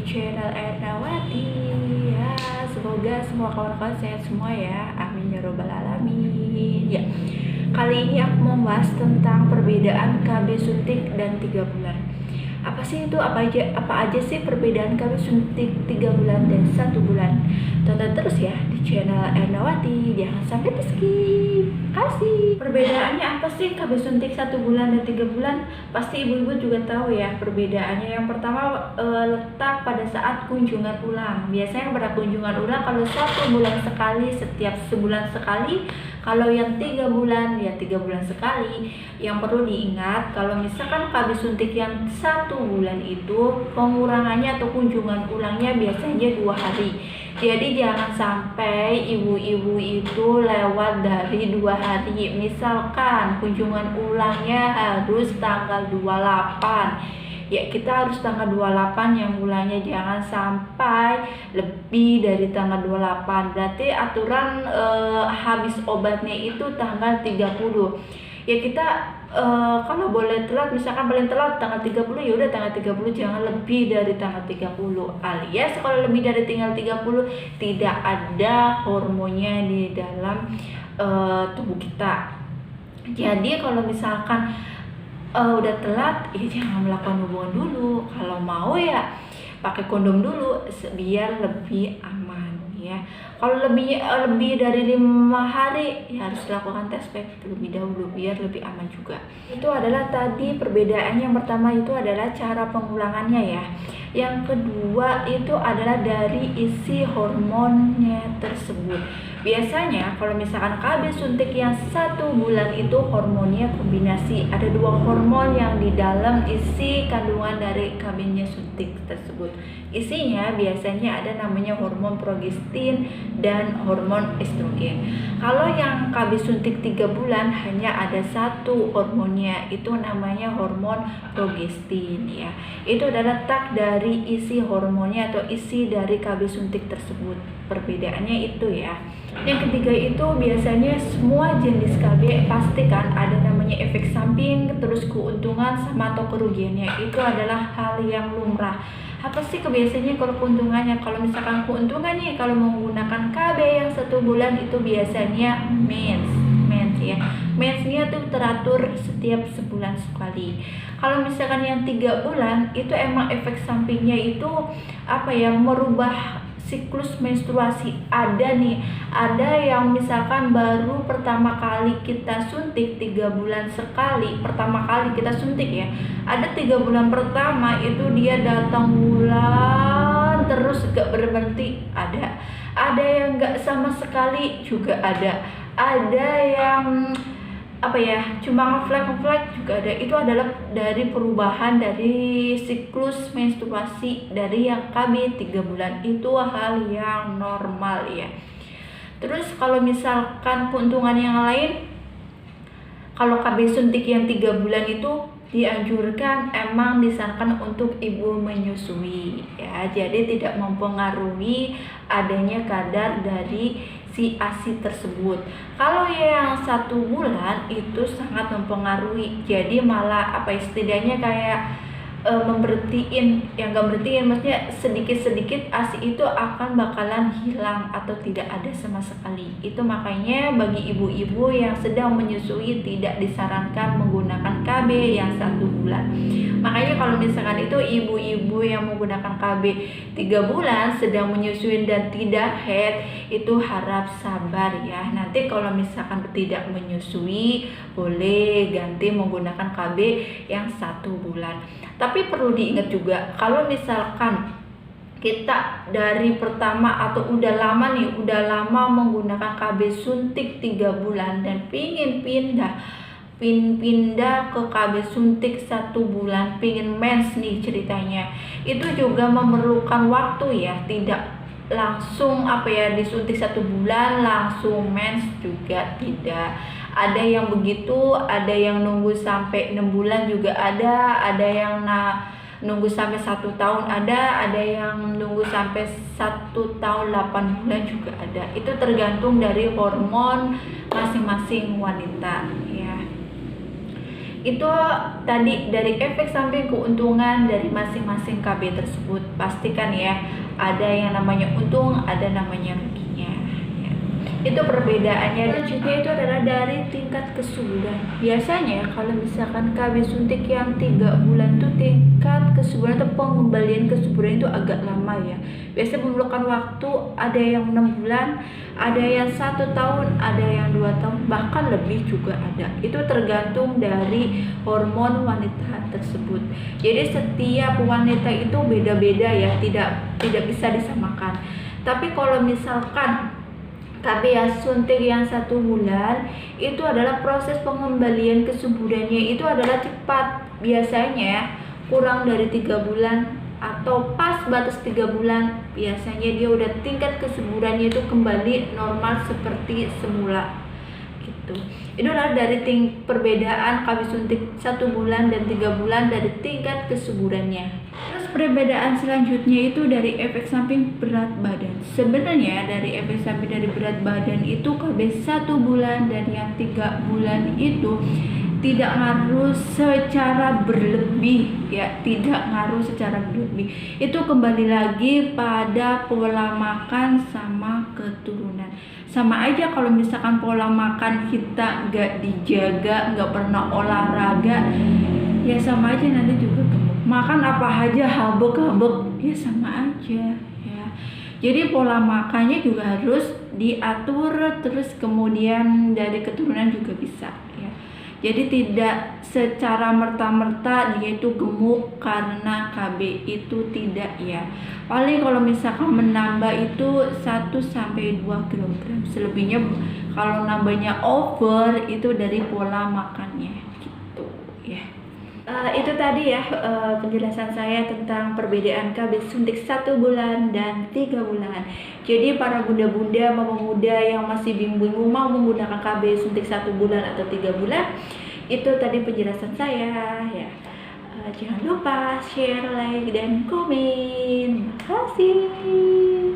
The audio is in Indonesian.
channel Ernawati. Ya, semoga semua kawan-kawan sehat semua ya. Amin ya robbal alamin. Ya, kali ini aku mau bahas tentang perbedaan KB suntik dan 3 bulan. Apa sih itu? Apa aja sih perbedaan KB suntik 3 bulan dan 1 bulan? Tonton terus ya di channel Ernawati. Jangan sampai di skip. Kasih. Perbedaannya apa sih KB suntik 1 bulan dan 3 bulan? Pasti ibu-ibu juga tahu ya perbedaannya. Yang pertama letak pada saat kunjungan ulang. Biasanya pada kunjungan ulang kalau 1 bulan sekali, setiap sebulan sekali. Kalau yang 3 bulan ya 3 bulan sekali. Yang perlu diingat kalau misalkan KB suntik yang 1 bulan itu pengurangannya atau kunjungan ulangnya biasanya 2 hari. Jadi jangan sampai ibu-ibu itu lewat dari 2 hari. Misalkan kunjungan ulangnya harus tanggal 28. Ya, kita harus tanggal 28 yang bulannya, jangan sampai lebih dari tanggal 28. Berarti aturan habis obatnya itu tanggal 30. Ya kita kalau boleh telat, misalkan paling telat tanggal 30, ya udah tanggal 30, jangan lebih dari tanggal 30. Alias kalau lebih dari tanggal 30 tidak ada hormonnya di dalam tubuh kita. Jadi kalau misalkan udah telat, ya jangan melakukan hubungan dulu. Kalau mau ya pakai kondom dulu biar lebih aman ya. Kalau lebih dari 5 hari ya harus lakukan tes PEP terlebih dahulu biar lebih aman juga. Itu adalah tadi perbedaan yang pertama, itu adalah cara pengulangannya ya. Yang kedua itu adalah dari isi hormonnya tersebut. Biasanya kalau misalkan KB suntik yang 1 bulan itu hormonnya kombinasi. Ada 2 hormon yang di dalam isi kandungan dari KB-nya suntik tersebut. Isinya biasanya ada namanya hormon progestin dan hormon estrogen. Kalau yang KB suntik 3 bulan hanya ada 1 hormonnya, itu namanya hormon progestin ya. Itu adalah letak dari isi hormonnya atau isi dari KB suntik tersebut. Perbedaannya itu ya. Yang ketiga itu biasanya semua jenis KB pasti kan ada namanya efek samping, terus keuntungan sama atau kerugiannya. Itu adalah hal yang lumrah. Apa sih kebiasaannya kalau keuntungannya? Kalau misalkan keuntungannya kalau menggunakan KB yang 1 bulan itu biasanya mens ya. Mensnya tuh teratur setiap sebulan sekali. Kalau misalkan yang 3 bulan itu emang efek sampingnya itu merubah siklus menstruasi. Ada yang misalkan baru pertama kali kita suntik 3 bulan sekali, pertama kali kita suntik ya, ada 3 bulan pertama itu dia datang bulan terus gak berhenti, ada yang gak sama sekali juga ada yang cuma ngeflag juga ada. Itu adalah dari perubahan dari siklus menstruasi dari yang KB 3 bulan. Itu hal yang normal ya. Terus kalau misalkan keuntungan yang lain, kalau KB suntik yang 3 bulan itu dianjurkan, emang disarankan untuk ibu menyusui ya. Jadi tidak mempengaruhi adanya kadar dari si ASI tersebut. Kalau yang 1 bulan itu sangat mempengaruhi. Jadi malah setidaknya kayak maksudnya sedikit-sedikit ASI itu akan bakalan hilang atau tidak ada sama sekali. Itu makanya bagi ibu-ibu yang sedang menyusui tidak disarankan menggunakan KB yang 1 bulan. Makanya kalau misalkan itu ibu-ibu yang menggunakan KB 3 bulan sedang menyusui dan tidak head, itu harap sabar ya. Nanti kalau misalkan tidak menyusui boleh ganti menggunakan KB yang 1 bulan. Tapi perlu diingat juga kalau misalkan kita dari pertama atau udah lama menggunakan KB suntik 3 bulan dan pingin pindah ke KB suntik 1 bulan, pingin mens nih ceritanya, itu juga memerlukan waktu ya. Tidak langsung disuntik 1 bulan langsung mens juga tidak. Ada yang begitu, ada yang nunggu sampai 6 bulan juga ada yang nunggu sampai 1 tahun ada yang nunggu sampai 1 tahun 8 bulan juga ada. Itu tergantung dari hormon masing-masing wanita ya. Itu tadi dari efek samping keuntungan dari masing-masing KB tersebut. Pastikan ya, ada yang namanya untung, ada namanya ruginya ya. Itu perbedaannya. Selanjutnya itu adalah dari tingkat kesuburan. Biasanya kalau misalkan KB suntik yang 3 bulan tuh tingkat kesuburan atau pengembalian kesuburan itu agak lama ya. Biasanya memerlukan waktu, ada yang 6 bulan, ada yang 1 tahun, ada yang 2 tahun, bahkan lebih juga ada. Itu tergantung dari hormon wanita tersebut. Jadi setiap wanita itu beda-beda ya, tidak bisa disamakan. Tapi kalau misalkan KB ya suntik yang 1 bulan itu adalah proses pengembalian kesuburannya itu adalah cepat, biasanya kurang dari 3 bulan atau pas batas 3 bulan biasanya dia udah tingkat kesuburannya itu kembali normal seperti semula gitu. Itu adalah dari perbedaan KB suntik 1 bulan dan 3 bulan dari tingkat kesuburannya. Terus perbedaan selanjutnya itu dari efek samping berat badan. Sebenarnya dari efek samping dari berat badan itu KB 1 bulan dan yang 3 bulan itu tidak ngaruh secara berlebih ya, tidak ngaruh secara berlebih. Itu kembali lagi pada pola makan sama keturunan. Sama aja kalau misalkan pola makan kita nggak dijaga, nggak pernah olahraga, ya sama aja nanti juga gemuk. Makan apa aja habek-habek, ya sama aja ya. Jadi pola makannya juga harus diatur, terus kemudian dari keturunan juga bisa ya. Jadi tidak secara merta-merta dia itu gemuk karena KB itu tidak ya. Paling kalau misalkan menambah itu 1-2 kg. Selebihnya kalau nambahnya over itu dari pola makannya gitu ya. Itu tadi ya penjelasan saya tentang perbedaan KB suntik 1 bulan dan 3 bulan. Jadi para bunda-bunda maupun pemuda yang masih bingung mau menggunakan KB suntik 1 bulan atau 3 bulan, itu tadi penjelasan saya ya. Jangan lupa share, like, dan komen. Terima kasih.